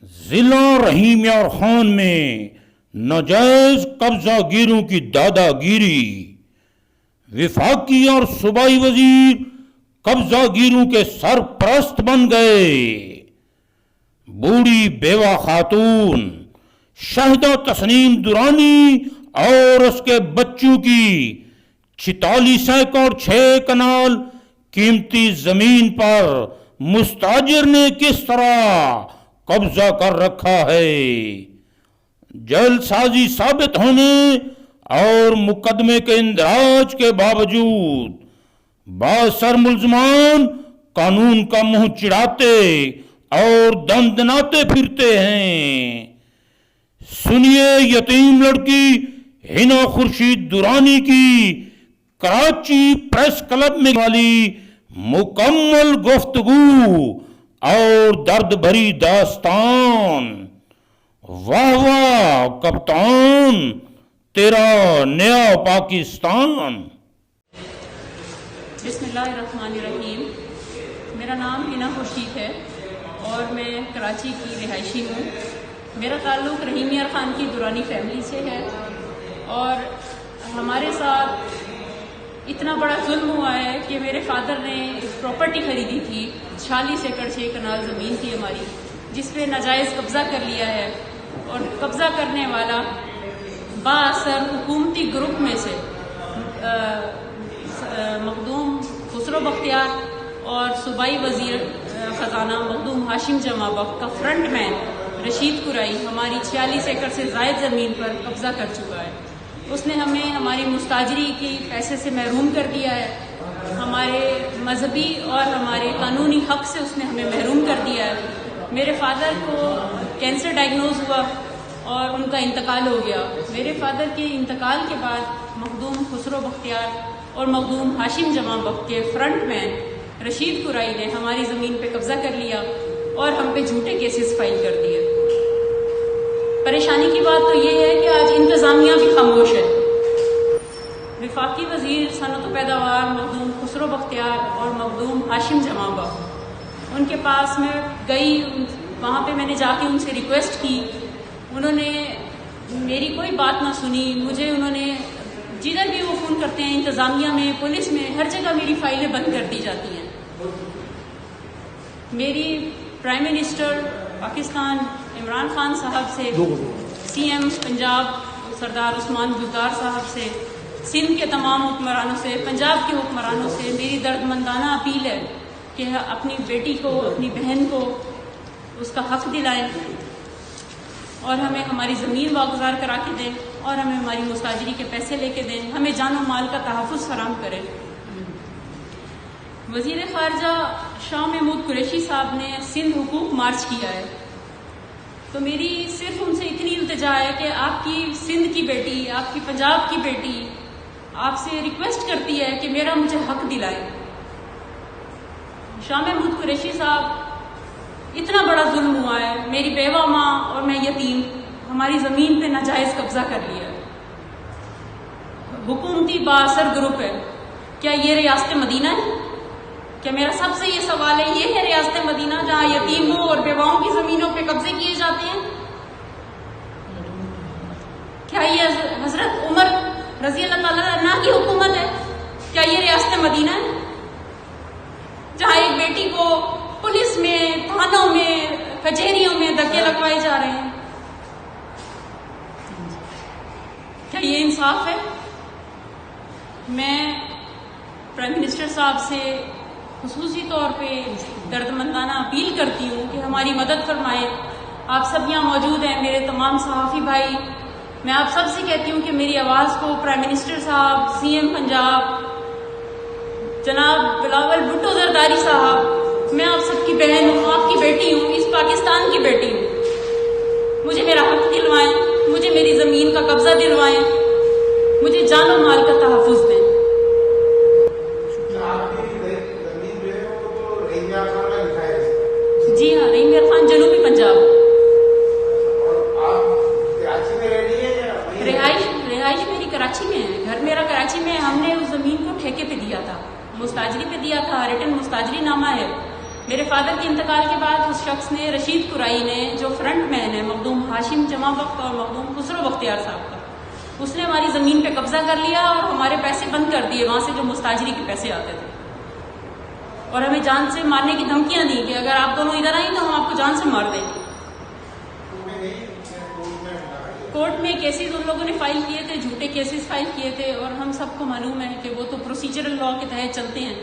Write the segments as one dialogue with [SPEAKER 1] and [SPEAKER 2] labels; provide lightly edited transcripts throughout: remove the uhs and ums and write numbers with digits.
[SPEAKER 1] ضلع رحیم یار خان میں ناجائز قبضہ گیروں کی دادا گیری، وفاقی اور صوبائی وزیر قبضہ گیروں کے سرپرست بن گئے۔ بوڑھی بیوہ خاتون شاہدہ تسنیم درانی اور اس کے بچوں کی 46 ایکڑ 6 کنال قیمتی زمین پر مستاجر نے کس طرح قبضہ کر رکھا ہے۔ جلد سازی ثابت ہونے اور مقدمے کے اندراج کے باوجود بااثر ملزمان قانون کا منہ چڑھاتے اور دندناتے پھرتے ہیں۔ سنیے یتیم لڑکی ہنا خورشید درانی کی کراچی پریس کلب میں والی مکمل گفتگو اور درد بھری داستان۔ واہ واہ کپتان، تیرا نیا پاکستان۔
[SPEAKER 2] بسم اللہ الرحمن الرحیم۔ میرا نام ہنا خورشید ہے اور میں کراچی کی رہائشی ہوں۔ میرا تعلق رحیم یار خان کی درانی فیملی سے ہے اور ہمارے ساتھ اتنا بڑا ظلم ہوا ہے کہ میرے فادر نے ایک پراپرٹی خریدی تھی، 46 ایکڑ 6 کنال زمین تھی ہماری، جس پہ ناجائز قبضہ کر لیا ہے، اور قبضہ کرنے والا بااثر حکومتی گروپ میں سے مخدوم خسرو بختیار اور صوبائی وزیر خزانہ مخدوم ہاشم جمع بخت کا فرنٹ مین رشید قرائی ہماری 46 ایکڑ سے زائد زمین پر قبضہ کر چکا ہے۔ اس نے ہمیں ہماری مستاجری کی پیسے سے محروم کر دیا ہے، ہمارے مذہبی اور ہمارے قانونی حق سے اس نے ہمیں محروم کر دیا ہے۔ میرے فادر کو کینسر ڈائگنوز ہوا اور ان کا انتقال ہو گیا۔ میرے فادر کے انتقال کے بعد مخدوم خسرو بختیار اور مخدوم ہاشم جمع بخت کے فرنٹ مین رشید قرائی نے ہماری زمین پہ قبضہ کر لیا اور ہم پہ جھوٹے کیسز فائل کر دیے۔ پریشانی کی بات تو یہ ہے کہ آج انتظامیہ بھی خاموش ہے۔ وفاقی وزیر صنعت و پیداوار مخدوم خسرو بختیار اور مخدوم ہاشم جمع بخت، ان کے پاس میں گئی، وہاں پہ میں نے جا کے ان سے ریکویسٹ کی، انہوں نے میری کوئی بات نہ سنی۔ مجھے انہوں نے جدھر بھی وہ فون کرتے ہیں، انتظامیہ میں، پولیس میں، ہر جگہ میری فائلیں بند کر دی جاتی ہیں۔ میری پرائم منسٹر پاکستان عمران خان صاحب سے، سی ایم پنجاب سردار عثمان بزدار صاحب سے، سندھ کے تمام حکمرانوں سے، پنجاب کے حکمرانوں سے میری دردمندانہ اپیل ہے کہ اپنی بیٹی کو، اپنی بہن کو اس کا حق دلائیں اور ہمیں ہماری زمین واگزار کرا کے دیں اور ہمیں ہماری مستاجری کے پیسے لے کے دیں، ہمیں جان و مال کا تحفظ فراہم کریں۔ وزیر خارجہ شاہ محمود قریشی صاحب نے سندھ حقوق مارچ کیا ہے، تو میری صرف ان سے اتنی التجا ہے کہ آپ کی سندھ کی بیٹی، آپ کی پنجاب کی بیٹی آپ سے ریکویسٹ کرتی ہے کہ میرا مجھے حق دلائیں۔ شاہ محمود قریشی صاحب، اتنا بڑا ظلم ہوا ہے، میری بیوہ ماں اور میں یتیم، ہماری زمین پہ ناجائز قبضہ کر لیا ہے۔ حکومتی بااثر گروپ ہے، کیا یہ ریاست مدینہ ہے؟ کیا میرا سب سے یہ سوال ہے، یہ ہے ریاست مدینہ جہاں یتیموں اور بیواؤں کی زمینوں پہ قبضے کیے جاتے ہیں؟ کیا یہ حضرت عمر رضی اللہ تعالیٰ عنہ کی حکومت ہے؟ کیا یہ ریاست مدینہ ہے جہاں ایک بیٹی کو پولیس میں، تھانوں میں، کچہریوں میں دھکے لگوائے جا رہے ہیں؟ کیا یہ انصاف ہے؟ میں پرائم منسٹر صاحب سے خصوصی طور پہ دردمندانہ اپیل کرتی ہوں کہ ہماری مدد فرمائیں۔ آپ سب یہاں موجود ہیں، میرے تمام صحافی بھائی، میں آپ سب سے کہتی ہوں کہ میری آواز کو پرائم منسٹر صاحب، سی ایم پنجاب جناب بلاول بھٹو زرداری صاحب، میں آپ سب کی بہن ہوں، آپ کی بیٹی ہوں، اس پاکستان کی بیٹی ہوں، مجھے میرا حق دلوائیں، مجھے میری زمین کا قبضہ دلوائیں، مجھے جان و مال کا تحفظ دیں۔ جی ہاں، رحیم یار خان، جنوبی پنجاب۔ رہائش میری کراچی میں ہے، گھر میرا کراچی میں ہے۔ ہم نے اس زمین کو ٹھیکے پہ دیا تھا، مستاجری پہ دیا تھا، ریٹن مستاجری نامہ ہے۔ میرے فادر کے انتقال کے بعد اس شخص نے، رشید قرائی نے، جو فرنٹ مین ہے مخدوم ہاشم جمع بخت اور مخدوم خسرو بختیار صاحب کا، اس نے ہماری زمین پہ قبضہ کر لیا اور ہمارے پیسے بند کر دیے، وہاں سے جو مستاجری کے پیسے آتے تھے، اور ہمیں جان سے مارنے کی دھمکیاں دی کہ اگر آپ دونوں ادھر آئیں تو ہم آپ کو جان سے مار دیں گے۔ کورٹ میں کیسز ان لوگوں نے فائل کیے تھے، جھوٹے کیسز فائل کیے تھے، اور ہم سب کو معلوم ہے کہ وہ تو پروسیجرل لا کے تحت چلتے ہیں،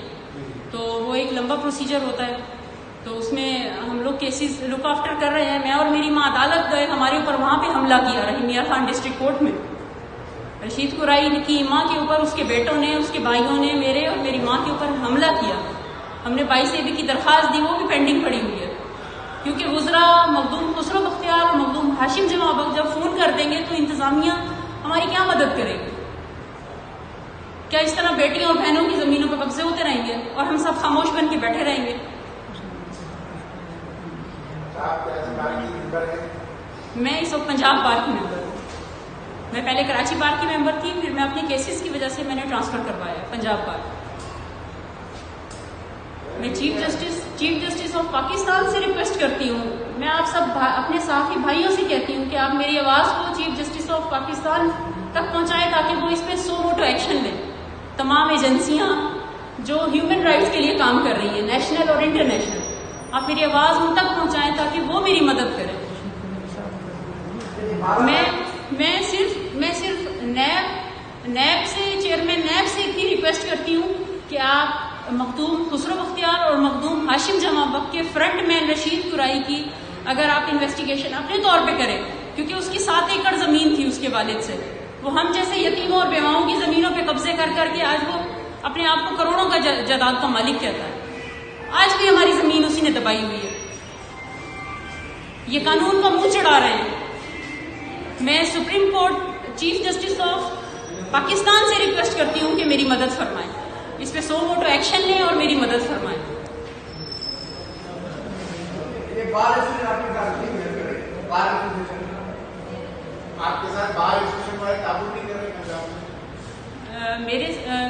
[SPEAKER 2] تو وہ ایک لمبا پروسیجر ہوتا ہے، تو اس میں ہم لوگ کیسز لک آفٹر کر رہے ہیں۔ میں اور میری ماں عدالت گئے، ہمارے اوپر وہاں پہ حملہ کیا رحیم یار خان ڈسٹرکٹ کورٹ میں، رشید قرائی کی ماں کے اوپر اس کے بیٹوں نے، اس کے بھائیوں نے میرے اور میری ماں کے اوپر حملہ کیا۔ ہم نے 22 کی درخواست دی، وہ بھی پینڈنگ پڑی ہوئی ہے، کیونکہ وزراء مخدوم خسرو بختیار اور مخدوم ہاشم جمع بخت جب فون کر دیں گے تو انتظامیہ ہماری کیا مدد کرے گی؟ کیا اس طرح بیٹیوں اور بہنوں کی زمینوں پہ قبضے ہوتے رہیں گے اور ہم سب خاموش بن کے بیٹھے رہیں گے؟ میں اس وقت پنجاب بار کی ممبر ہوں۔ میں پہلے کراچی بار کی ممبر تھی، پھر میں اپنے کیسز کی وجہ سے میں نے ٹرانسفر کروایا پنجاب بار۔ میں چیف جسٹس آف پاکستان سے ریکویسٹ کرتی ہوں، میں آپ سب اپنے صحافی بھائیوں سے کہتی ہوں کہ آپ میری آواز کو چیف جسٹس آف پاکستان تک پہنچائیں تاکہ وہ اس پہ سو موٹو ایکشن لیں۔ تمام ایجنسیاں جو ہیومن رائٹس کے لیے کام کر رہی ہیں، نیشنل اور انٹرنیشنل، آپ میری آواز ان تک پہنچائیں تاکہ وہ میری مدد کریں۔ میں صرف نیب سے، چیئرمین نیب سے ایک ہی ریکویسٹ کرتی ہوں کہ آپ مخدوم خسرو بختیار اور مخدوم ہاشم جمع بخت کے فرنٹ مین رشید قرائی کی اگر آپ انویسٹیگیشن اپنے طور پہ کریں، کیونکہ اس کی 7 ایکڑ زمین تھی اس کے والد سے، وہ ہم جیسے یتیموں اور بیواؤں کی زمینوں پہ قبضے کر کر کے آج وہ اپنے آپ کو کروڑوں کا جائیداد کا مالک کہتا ہے۔ آج بھی ہماری زمین اسی نے دبائی ہوئی ہے، یہ قانون کا منہ چڑھا رہے ہیں۔ میں supreme court chief justice of Pakistan سے ریکویسٹ کرتی ہوں کہ میری مدد فرمائیں، اس پہ سو موٹو ایکشن لیں اور میری مدد فرمائیں۔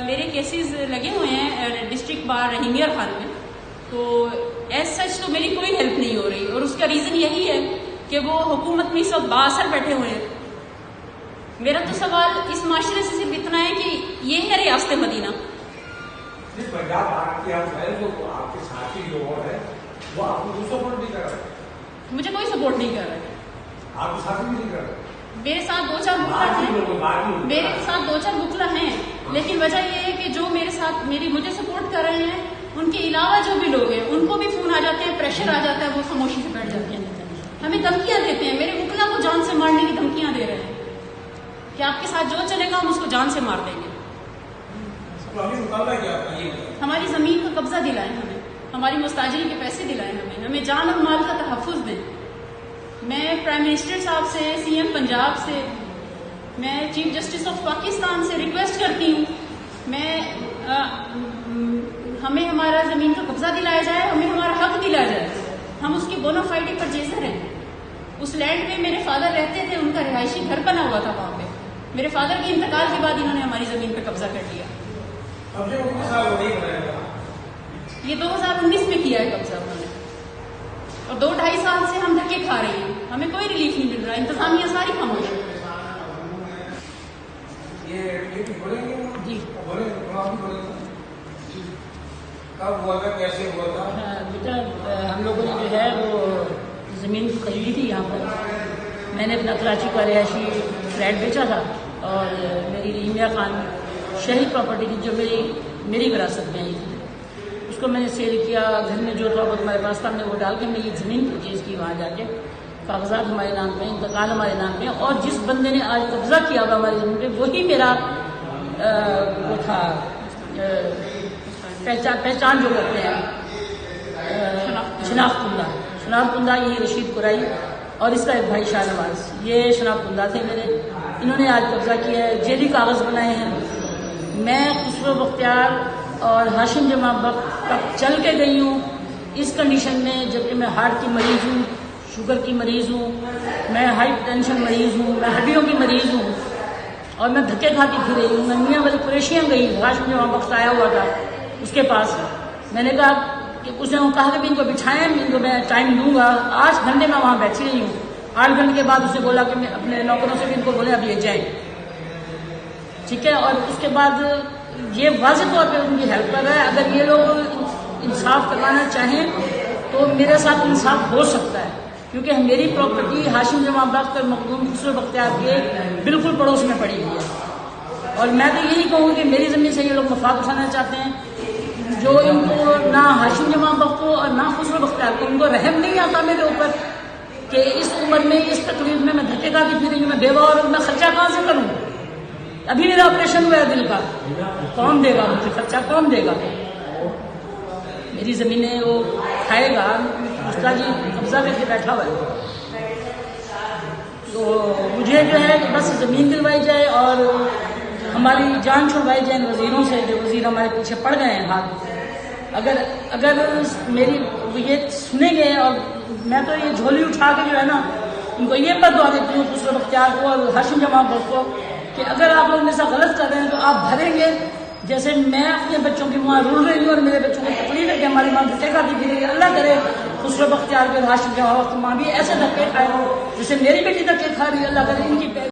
[SPEAKER 2] میرے کیسز لگے ہوئے ہیں ڈسٹرکٹ بار رحیم یار خان میں، تو ایز سچ تو میری کوئی ہیلپ نہیں ہو رہی، اور اس کا ریزن یہی ہے کہ وہ حکومت میں سب بااثر بیٹھے ہوئے ہیں۔ میرا تو سوال اس معاشرے سے صرف اتنا ہے کہ یہ ہے ریاست مدینہ۔
[SPEAKER 3] پنجاب آپ کے آپ کے ساتھی جو ہے وہ آپ کو سپورٹ نہیں کر رہے،
[SPEAKER 2] مجھے کوئی سپورٹ نہیں کر رہا،
[SPEAKER 3] آپ کے ساتھی بھی نہیں کر رہے،
[SPEAKER 2] میرے ساتھ 2-4 بکلا ہیں، لیکن وجہ یہ ہے کہ جو میرے ساتھ مجھے سپورٹ کر رہے ہیں ان کے علاوہ جو بھی لوگ ہیں ان کو بھی فون آ جاتے ہیں، پریشر آ جاتا ہے، وہ خاموشی سے بیٹھ جاتے ہیں، ہمیں دھمکیاں دیتے ہیں، میرے بکلا کو جان سے مارنے کی دھمکیاں دے رہے ہیں کہ آپ کے ساتھ جو چلے گا ہم اس کو جان سے مار دیں گے۔ ہماری زمین کا قبضہ دلائیں، ہماری مستاجری کے پیسے دلائیں، ہمیں جان اور مال کا تحفظ دیں۔ میں پرائم منسٹر صاحب سے، سی ایم پنجاب سے، میں چیف جسٹس آف پاکستان سے ریکویسٹ کرتی ہوں، ہمیں ہمارا زمین کا قبضہ دلایا جائے، ہمیں ہمارا حق دلایا جائے، ہم اس کی بونا فائڈے پرچیزر ہیں۔ اس لینڈ میں میرے فادر رہتے تھے، ان کا رہائشی گھر بنا ہوا تھا وہاں پہ، میرے فادر کے انتقال کے بعد انہوں نے ہماری زمین پہ قبضہ کر لیا۔ یہ 2019 میں کیا ہے قبضہ انہوں نے، اور 2-2.5 سال سے ہم دھکے کھا رہے ہیں، ہمیں کوئی ریلیف نہیں مل رہا، انتظامیہ ساری خاموش ہے۔ جی
[SPEAKER 3] کب ہوا تھا، کیسے ہوا تھا؟
[SPEAKER 4] بیٹا ہم لوگوں نے جو ہے وہ زمین خریدی تھی یہاں پر، میں نے اپنا کراچی کا رہائشی فلیٹ بیچا تھا، اور میری رحیم یار خان شہری پراپرٹی کی جو میری وراثت میں آئی تھی، اس کو میں نے سیل کیا، گھر میں جو تھا وہ ہمارے پاس تھا، ہم نے وہ ڈال کے میں یہ زمین پرچیز کی وہاں جا کے، کاغذات ہمارے نام پہ، انتقال ہمارے نام پہ، اور جس بندے نے آج قبضہ کیا ہوا ہماری زمین پہ وہی میرا وہ تھا پہچان جو کرتے ہیں شناخت کندہ، یہی رشید قرائی اور اس کا ایک بھائی شاہ نواز، یہ شناخت کندہ تھے میرے، انہوں نے آج قبضہ کیا ہے، جیلی کاغذ بنائے ہیں۔ میں خسرو بختیار اور ہاشم جمع بخت تک چل کے گئی ہوں اس کنڈیشن میں، جبکہ میں ہارٹ کی مریض ہوں، شوگر کی مریض ہوں، میں ہائی ٹینشن مریض ہوں، میں ہڈیوں کی مریض ہوں، اور میں دھکے کھاتی پھر رہی ہوں۔ میں میاں والی قریشیاں گئی، ہاشم جمع بخت آیا ہوا تھا اس کے پاس، میں نے کہا کہ اس نے کہا کہ ان کو بٹھائیں، ان کو میں ٹائم دوں گا. 8 گھنٹے میں وہاں بیٹھی رہی ہوں. 8 گھنٹے کے بعد اس نے بولا کہ میں اپنے نوکروں سے بھی ان کو بولے اب یہ جائیں. ٹھیک ہے. اور اس کے بعد یہ واضح طور پہ ان کی ہیلپ کر رہا ہے. اگر یہ لوگ انصاف کروانا چاہیں تو میرے ساتھ انصاف ہو سکتا ہے، کیونکہ میری پراپرٹی ہاشم جمع بخت اور مخدوم خسرو بختیار کے بالکل پڑوس میں پڑی ہوئی ہے. اور میں تو یہی کہوں کہ میری زمین سے یہ لوگ مفاد اٹھانا چاہتے ہیں. جو ان کو نہ ہاشم جمع بخت کو اور نہ خسرو بختیار کو ان کو رحم نہیں آتا میرے اوپر کہ اس عمر میں اس تکلیف میں دھکے کھا کے پھر رہی ہوں، میں بیوہ اور میں خرچہ کہاں سے کروں؟ ابھی میرا آپریشن ہوا ہے دل کا، کون دے گا مجھے خرچہ؟ کون دے گا؟ میری زمینیں وہ کھائے گا. مستا جی قبضہ کر کے بیٹھا ہوا ہے. تو مجھے جو ہے کہ بس زمین دلوائی جائے اور ہماری جان چھڑوائی جائے ان وزیروں سے جو وزیر ہمارے پیچھے پڑ گئے ہیں ہاتھ. اگر میری یہ سنے گئے، اور میں تو یہ جھولی اٹھا کے جو ہے نا ان کو یہ بددعا دیتی ہوں خسرو بختیار کو اور ہاشم جمع بخت کو کہ اگر آپ لوگ میرے ساتھ غلط کر رہے ہیں تو آپ بھریں گے جیسے میں اپنے بچوں کی ماں رول رہی ہوں اور میرے بچوں کو تکلیف ہے کہ ہماری ماں دھکے کھاتی پھر رہی ہے. اللہ کرے خسرو بختیار کے اور ہاشم جمع بخت کی ماں بھی ایسے دھکے کھائے ہو جیسے میری بیٹی دھکے کھا رہی ہے. اللہ کرے ان کی